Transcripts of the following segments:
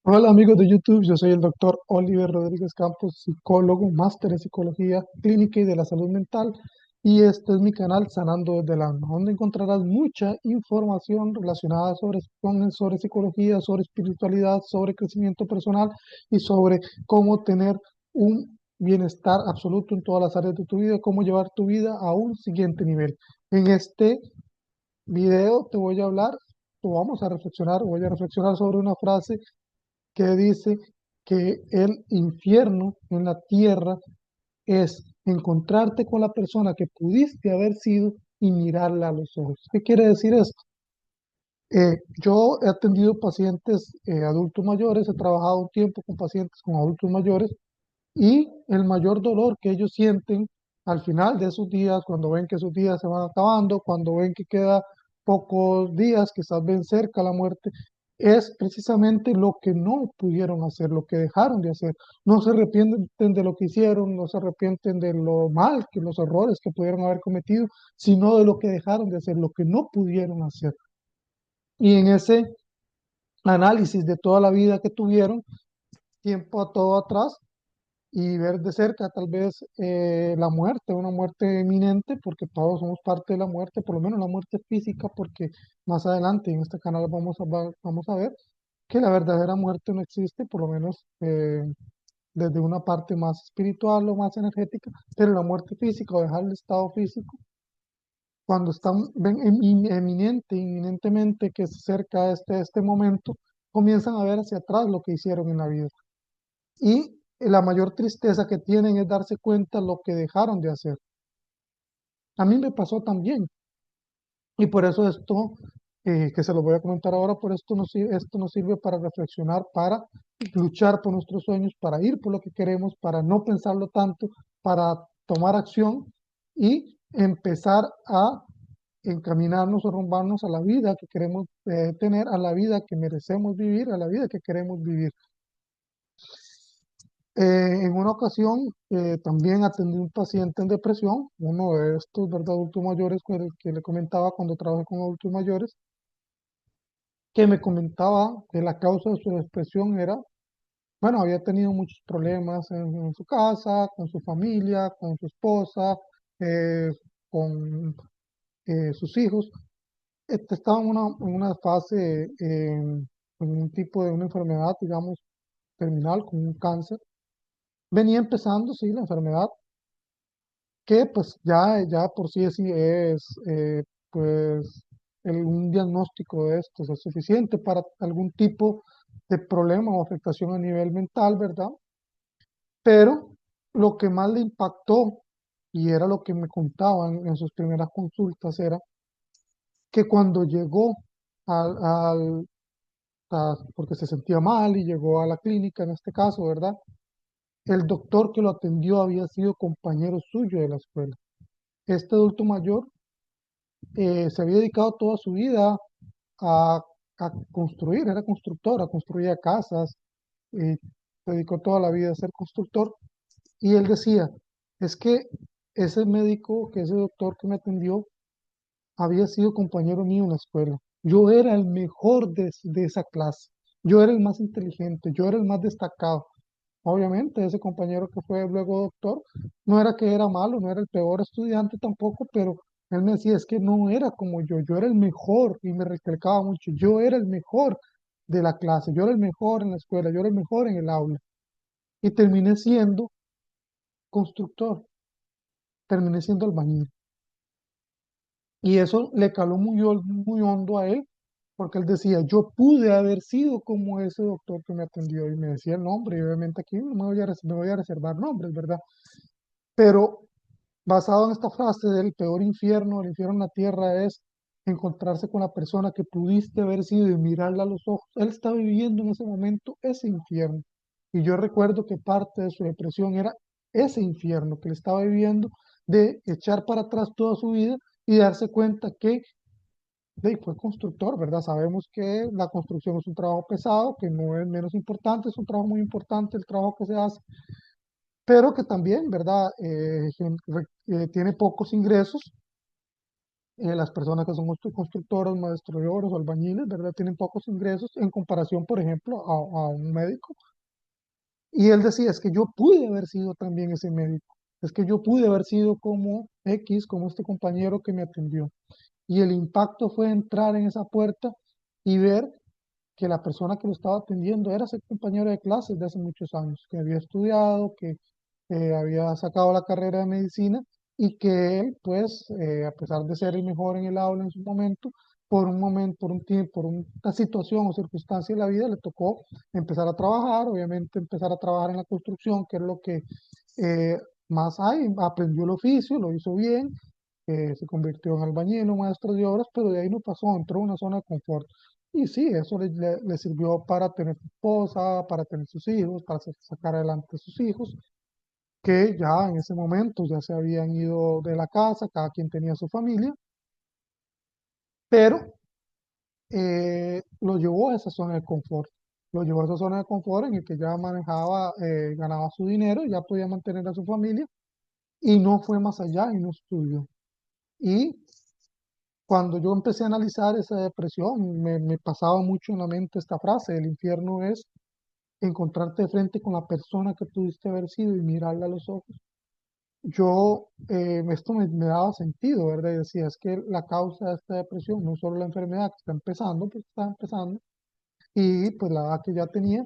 Hola amigos de YouTube, yo soy el doctor Oliver Rodríguez Campos, psicólogo, máster en psicología clínica y de la salud mental, y este es mi canal Sanando desde el Alma, donde encontrarás mucha información relacionada sobre psicología, sobre espiritualidad, sobre crecimiento personal y sobre cómo tener un bienestar absoluto en todas las áreas de tu vida, cómo llevar tu vida a un siguiente nivel. En este video te voy a hablar, o vamos a reflexionar, voy a reflexionar sobre una frase que dice que el infierno en la tierra es encontrarte con la persona que pudiste haber sido y mirarla a los ojos. ¿Qué quiere decir esto? Yo he atendido pacientes adultos mayores, he trabajado un tiempo con pacientes con adultos mayores y el mayor dolor que ellos sienten al final de sus días, cuando ven que sus días se van acabando, cuando ven que queda pocos días, quizás ven cerca la muerte, es precisamente lo que no pudieron hacer, lo que dejaron de hacer. No se arrepienten de lo que hicieron, no se arrepienten de lo mal, que los errores que pudieron haber cometido, sino de lo que dejaron de hacer, lo que no pudieron hacer. Y en ese análisis de toda la vida que tuvieron, tiempo a todo atrás, y ver de cerca tal vez la muerte, una muerte inminente, porque todos somos parte de la muerte, por lo menos la muerte física, porque más adelante en este canal vamos a ver que la verdadera muerte no existe, por lo menos desde una parte más espiritual o más energética, pero la muerte física o dejar el estado físico, cuando están, ven inminentemente que se acerca este momento, comienzan a ver hacia atrás lo que hicieron en la vida. Y la mayor tristeza que tienen es darse cuenta lo que dejaron de hacer. A mí me pasó también. Y por eso esto, que se lo voy a comentar ahora, por esto nos sirve para reflexionar, para luchar por nuestros sueños, para ir por lo que queremos, para no pensarlo tanto, para tomar acción y empezar a encaminarnos o rumbarnos a la vida que queremos tener, a la vida que merecemos vivir, a la vida que queremos vivir. En una ocasión también atendí un paciente en depresión, uno de estos, ¿verdad? Adultos mayores que le comentaba cuando trabajé con adultos mayores, que me comentaba que la causa de su depresión era, bueno, había tenido muchos problemas en su casa, con su familia, con su esposa, eh, con sus hijos. Estaba en una fase, con un tipo de una enfermedad, digamos, terminal, con un cáncer. Venía empezando, sí, la enfermedad que pues ya por sí así es, pues un diagnóstico de estos es suficiente para algún tipo de problema o afectación a nivel mental, ¿verdad? Pero lo que más le impactó, y era lo que me contaban en sus primeras consultas, era que cuando llegó al, al- porque se sentía mal y llegó a la clínica en este caso, ¿verdad? El doctor que lo atendió había sido compañero suyo de la escuela. Este adulto mayor se había dedicado toda su vida a, a construir, era constructor, construía casas, y se dedicó toda la vida a ser constructor. Y él decía, es que ese médico, que ese doctor que me atendió, había sido compañero mío en la escuela. Yo era el mejor de esa clase, yo era el más inteligente, yo era el más destacado. Obviamente, ese compañero que fue luego doctor, no era que era malo, no era el peor estudiante tampoco, pero él me decía, es que no era como yo era el mejor y me recalcaba mucho, yo era el mejor de la clase, yo era el mejor en la escuela, yo era el mejor en el aula. Y terminé siendo constructor, terminé siendo albañil. Y eso le caló muy hondo a él, porque él decía, yo pude haber sido como ese doctor que me atendió y me decía el nombre, y obviamente aquí no me voy a reservar nombres, ¿verdad? Pero basado en esta frase del peor infierno, el infierno en la tierra es encontrarse con la persona que pudiste haber sido y mirarla a los ojos. Él estaba viviendo en ese momento ese infierno. Y yo recuerdo que parte de su depresión era ese infierno que él estaba viviendo, de echar para atrás toda su vida y darse cuenta que fue constructor, ¿verdad? Sabemos que la construcción es un trabajo pesado, que no es menos importante, es un trabajo muy importante el trabajo que se hace, pero que también, ¿verdad? Tiene pocos ingresos Las personas que son constructoras, maestros de obras o albañiles, ¿verdad? Tienen pocos ingresos en comparación, por ejemplo, a un médico. Y él decía, es que yo pude haber sido también ese médico, es que yo pude haber sido como X, como este compañero que me atendió. Y el impacto fue entrar en esa puerta y ver que la persona que lo estaba atendiendo era ese compañero de clases de hace muchos años, que había estudiado, que había sacado la carrera de medicina y que él, pues, a pesar de ser el mejor en el aula en su momento, por un tiempo, por una situación o circunstancia de la vida, le tocó empezar a trabajar, obviamente empezar a trabajar en la construcción, que es lo que eh, más hay, aprendió el oficio, lo hizo bien, se convirtió en albañil o maestro de obras, pero de ahí no pasó, entró en una zona de confort. Y sí, eso le sirvió para tener su esposa, para tener sus hijos, para sacar adelante a sus hijos, que ya en ese momento ya se habían ido de la casa, cada quien tenía su familia, pero lo llevó a esa zona de confort. Lo llevó a esa zona de confort en el que ya manejaba, ganaba su dinero, ya podía mantener a su familia y no fue más allá y no estudió. Y cuando yo empecé a analizar esa depresión, me pasaba mucho en la mente esta frase: el infierno es encontrarte de frente con la persona que pudiste haber sido y mirarla a los ojos. Yo, esto me daba sentido, ¿verdad? Y decía, es que la causa de esta depresión no es solo la enfermedad que está empezando, pues está empezando, y pues la edad que ya tenía,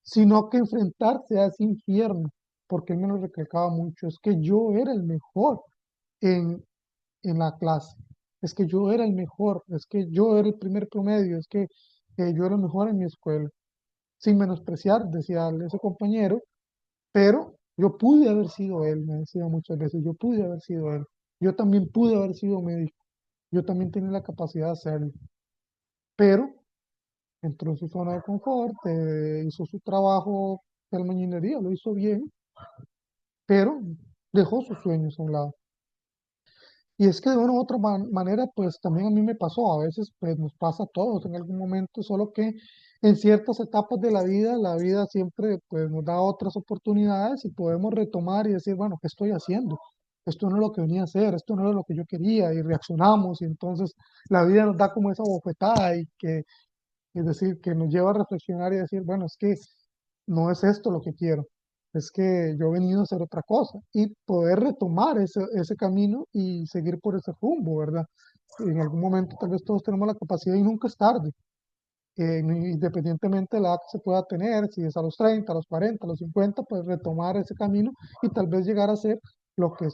sino que enfrentarse a ese infierno, porque él me lo recalcaba mucho, es que yo era el mejor en, en la clase, es que yo era el mejor, es que yo era el primer promedio, es que yo era el mejor en mi escuela, sin menospreciar, decía ese compañero, pero yo pude haber sido él, me decía muchas veces, yo pude haber sido él, yo también pude haber sido médico, yo también tenía la capacidad de hacerlo, pero entró en su zona de confort, hizo su trabajo de albañilería, lo hizo bien, pero dejó sus sueños a un lado. Y es que de una u otra manera, pues también a mí me pasó, a veces pues nos pasa a todos en algún momento, solo que en ciertas etapas de la vida siempre pues nos da otras oportunidades y podemos retomar y decir, bueno, ¿qué estoy haciendo? Esto no es lo que venía a hacer, esto no es lo que yo quería y reaccionamos y entonces la vida nos da como esa bofetada y que es decir, que nos lleva a reflexionar y decir, bueno, es que no es esto lo que quiero, es que yo he venido a hacer otra cosa y poder retomar ese camino y seguir por ese rumbo, ¿verdad? En algún momento tal vez todos tenemos la capacidad y nunca es tarde, independientemente de la edad que se pueda tener, si es a los 30, a los 40, a los 50, pues retomar ese camino y tal vez llegar a ser lo que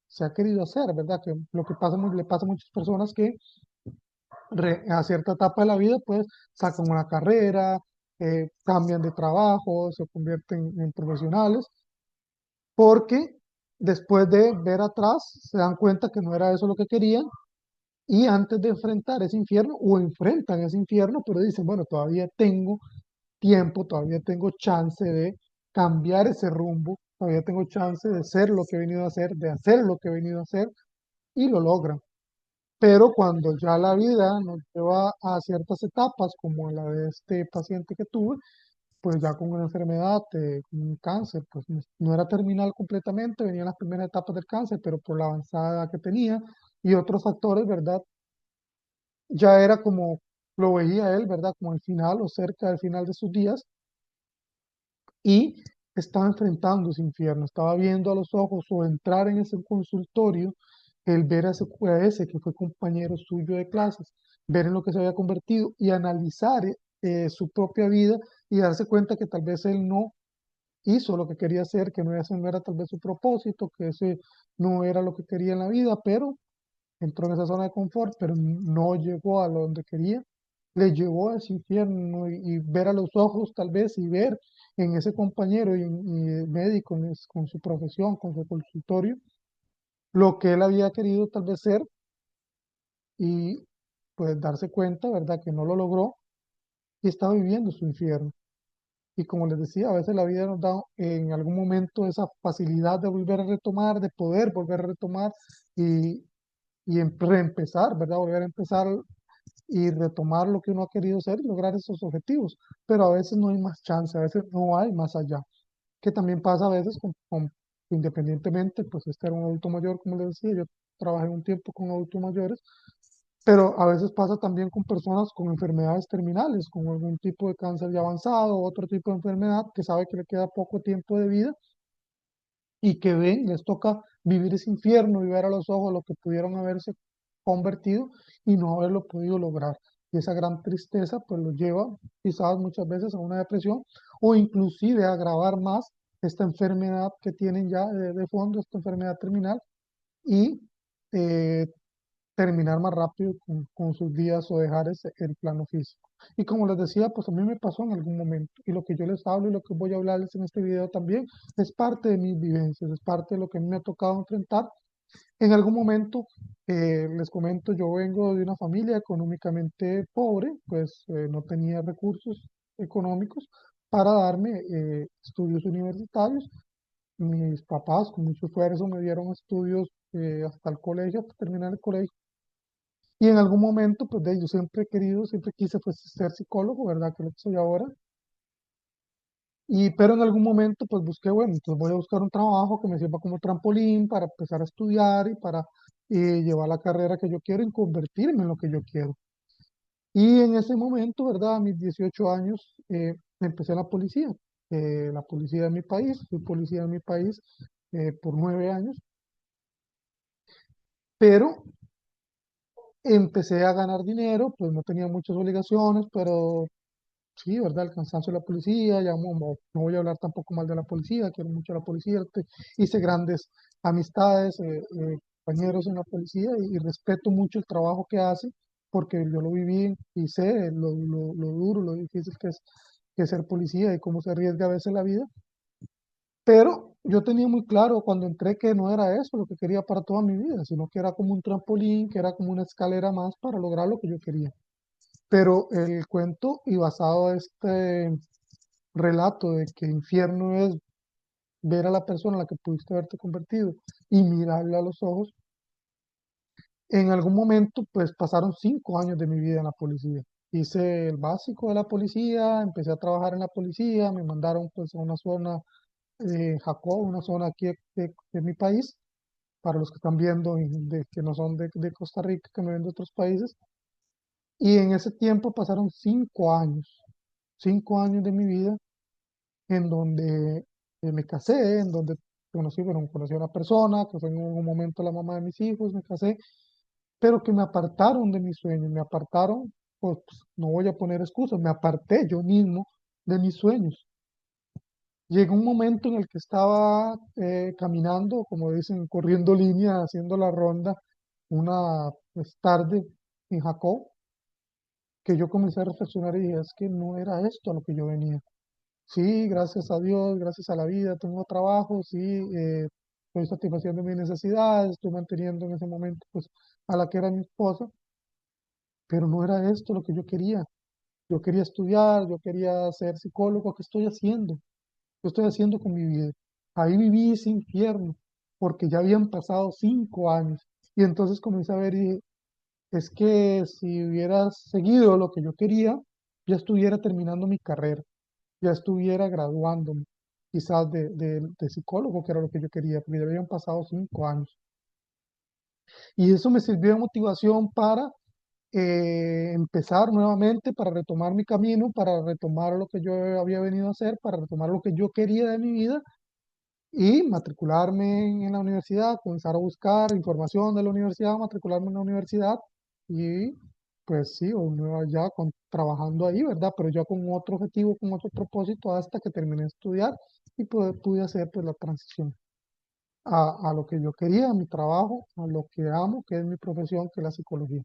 se ha querido hacer, ¿verdad? Que lo que pasa, le pasa a muchas personas que a cierta etapa de la vida, pues sacan una carrera, cambian de trabajo, se convierten en profesionales, porque después de ver atrás se dan cuenta que no era eso lo que querían y antes de enfrentar ese infierno o enfrentan ese infierno, pero dicen, bueno, todavía tengo tiempo, todavía tengo chance de cambiar ese rumbo, todavía tengo chance de ser lo que he venido a hacer, de hacer lo que he venido a hacer y lo logran. Pero cuando ya la vida nos lleva a ciertas etapas, como la de este paciente que tuve, pues ya con una enfermedad, con un cáncer, pues no era terminal completamente, venían las primeras etapas del cáncer, pero por la avanzada que tenía y otros factores, ¿verdad? Ya era como lo veía él, ¿verdad? Como el final o cerca del final de sus días y estaba enfrentando ese infierno, estaba viendo a los ojos o entrar en ese consultorio, el ver a ese que fue compañero suyo de clases, ver en lo que se había convertido y analizar su propia vida y darse cuenta que tal vez él no hizo lo que quería hacer, que no, ese no era tal vez su propósito, que ese no era lo que quería en la vida, pero entró en esa zona de confort, pero no llegó a donde quería, le llevó a ese infierno y ver a los ojos tal vez y ver en ese compañero y el médico con su profesión, con su consultorio, lo que él había querido tal vez ser y pues darse cuenta, ¿verdad?, que no lo logró y estaba viviendo su infierno. Y como les decía, a veces la vida nos da en algún momento esa facilidad de volver a retomar, de poder volver a retomar y, reempezar, ¿verdad? Volver a empezar y retomar lo que uno ha querido hacer y lograr esos objetivos. Pero a veces no hay más chance, a veces no hay más allá. Que también pasa a veces independientemente, pues este era un adulto mayor, como les decía, yo trabajé un tiempo con adultos mayores, pero a veces pasa también con personas con enfermedades terminales, con algún tipo de cáncer ya avanzado, otro tipo de enfermedad que sabe que le queda poco tiempo de vida y que ven, les toca vivir ese infierno y ver a los ojos lo que pudieron haberse convertido y no haberlo podido lograr. Y esa gran tristeza pues los lleva quizás muchas veces a una depresión o inclusive a agravar más esta enfermedad que tienen ya de fondo, esta enfermedad terminal y eh, terminar más rápido con sus días o dejar el plano físico. Y como les decía, pues a mí me pasó en algún momento. Y lo que yo les hablo y lo que voy a hablarles en este video también es parte de mis vivencias, es parte de lo que a mí me ha tocado enfrentar. En algún momento, les comento, yo vengo de una familia económicamente pobre, pues no tenía recursos económicos para darme estudios universitarios. Mis papás con mucho esfuerzo me dieron estudios hasta el colegio, hasta terminar el colegio. Y en algún momento, pues yo siempre he querido, siempre quise pues, ser psicólogo, ¿verdad? Que es lo que soy ahora. Pero en algún momento, pues busqué, bueno, entonces voy a buscar un trabajo que me sirva como trampolín para empezar a estudiar y para llevar la carrera que yo quiero y convertirme en lo que yo quiero. Y en ese momento, ¿verdad? A mis 18 años, empecé la policía de mi país, fui policía de mi país por 9 años, pero empecé a ganar dinero, pues no tenía muchas obligaciones, pero sí, ¿verdad? El cansancio de la policía, ya no voy a hablar tampoco mal de la policía, quiero mucho a la policía, hice grandes amistades, compañeros en la policía y respeto mucho el trabajo que hace, porque yo lo viví y sé lo duro, lo difícil que es ser policía y cómo se arriesga a veces la vida. Pero yo tenía muy claro cuando entré que no era eso lo que quería para toda mi vida, sino que era como un trampolín, que era como una escalera más para lograr lo que yo quería. Pero el cuento y basado en este relato de que infierno es ver a la persona a la que pudiste haberte convertido y mirarle a los ojos, en algún momento pues pasaron 5 años de mi vida en la policía. Hice el básico de la policía, empecé a trabajar en la policía, me mandaron pues a una zona de Jacó, una zona aquí de mi país, para los que están viendo y que no son de Costa Rica, que me ven de otros países. Y en ese tiempo pasaron 5 años de mi vida en donde me casé, en donde conocí a una persona, que fue en un momento la mamá de mis hijos, me casé, pero que me apartaron de mis sueños, me apartaron, pues no voy a poner excusas, me aparté yo mismo de mis sueños. Llegó un momento en el que estaba caminando, como dicen, corriendo línea, haciendo la ronda, una pues, tarde en Jacob, que yo comencé a reflexionar y dije, es que no era esto a lo que yo venía. Sí, gracias a Dios, gracias a la vida, tengo trabajo, sí, estoy satisfaciendo mis necesidades, estoy manteniendo en ese momento pues a la que era mi esposa, pero no era esto lo que yo quería. Yo quería estudiar, yo quería ser psicólogo, ¿qué estoy haciendo? ¿Qué estoy haciendo con mi vida? Ahí viví ese infierno, porque ya habían pasado 5 años. Y entonces comencé a ver y dije, es que si hubiera seguido lo que yo quería, ya estuviera terminando mi carrera, ya estuviera graduándome, quizás de psicólogo, que era lo que yo quería, porque ya habían pasado 5 años. Y eso me sirvió de motivación para empezar nuevamente, para retomar mi camino, para retomar lo que yo había venido a hacer, para retomar lo que yo quería de mi vida y matricularme en la universidad, comenzar a buscar información de la universidad, matricularme en la universidad y pues sí, ya trabajando ahí, ¿verdad? Pero ya con otro objetivo, con otro propósito hasta que terminé de estudiar y pude hacer pues la transición a lo que yo quería, a mi trabajo, a lo que amo, que es mi profesión, que es la psicología.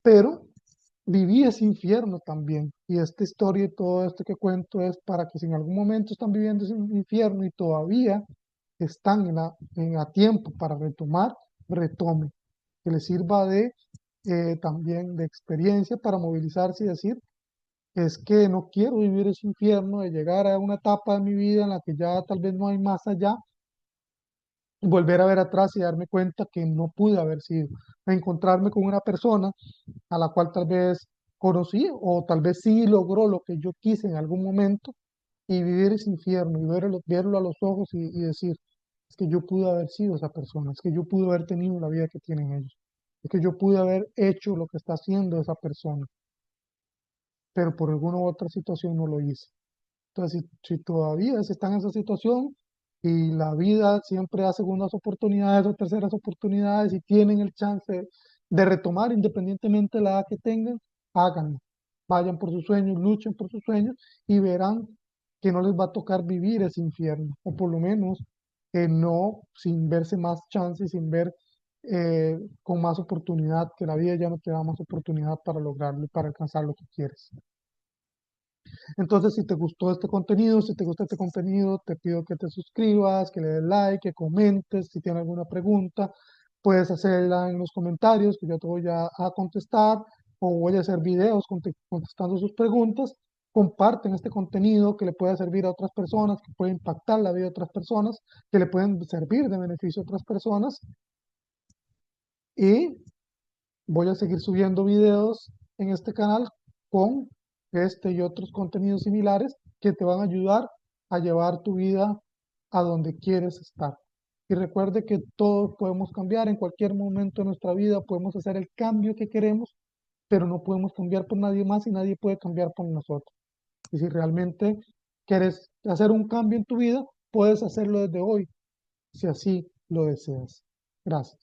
Pero viví ese infierno también. Y esta historia y todo esto que cuento es para que si en algún momento están viviendo ese infierno y todavía están a tiempo para retomar, retomen. Que les sirva también de experiencia para movilizarse y decir, es que no quiero vivir ese infierno de llegar a una etapa de mi vida en la que ya tal vez no hay más allá, y volver a ver atrás y darme cuenta que no pude haber sido, a encontrarme con una persona a la cual tal vez conocí o tal vez sí logró lo que yo quise en algún momento y vivir ese infierno y verlo a los ojos y decir, Es que yo pude haber sido esa persona, es que yo pude haber tenido la vida que tienen ellos, es que yo pude haber hecho lo que está haciendo esa persona, pero por alguna u otra situación no lo hice. Entonces, si todavía se está en esa situación y la vida siempre da segundas oportunidades o terceras oportunidades y tienen el chance de retomar independientemente de la edad que tengan, háganlo. Vayan por sus sueños, luchen por sus sueños y verán que no les va a tocar vivir ese infierno, o por lo menos no sin verse más chances, sin ver con más oportunidad, que la vida ya no te da más oportunidad para lograrlo y para alcanzar lo que quieres. Entonces, si te gustó este contenido, si te gusta este contenido, te pido que te suscribas, que le des like, que comentes. Si tienes alguna pregunta, puedes hacerla en los comentarios, que yo te voy a contestar, o voy a hacer videos contestando sus preguntas. Comparten este contenido que le pueda servir a otras personas, que puede impactar la vida de otras personas, que le pueden servir de beneficio a otras personas. Y voy a seguir subiendo videos en este canal con este y otros contenidos similares que te van a ayudar a llevar tu vida a donde quieres estar. Y recuerde que todos podemos cambiar en cualquier momento de nuestra vida, podemos hacer el cambio que queremos, pero no podemos cambiar por nadie más y nadie puede cambiar por nosotros. Y si realmente quieres hacer un cambio en tu vida, puedes hacerlo desde hoy, si así lo deseas. Gracias.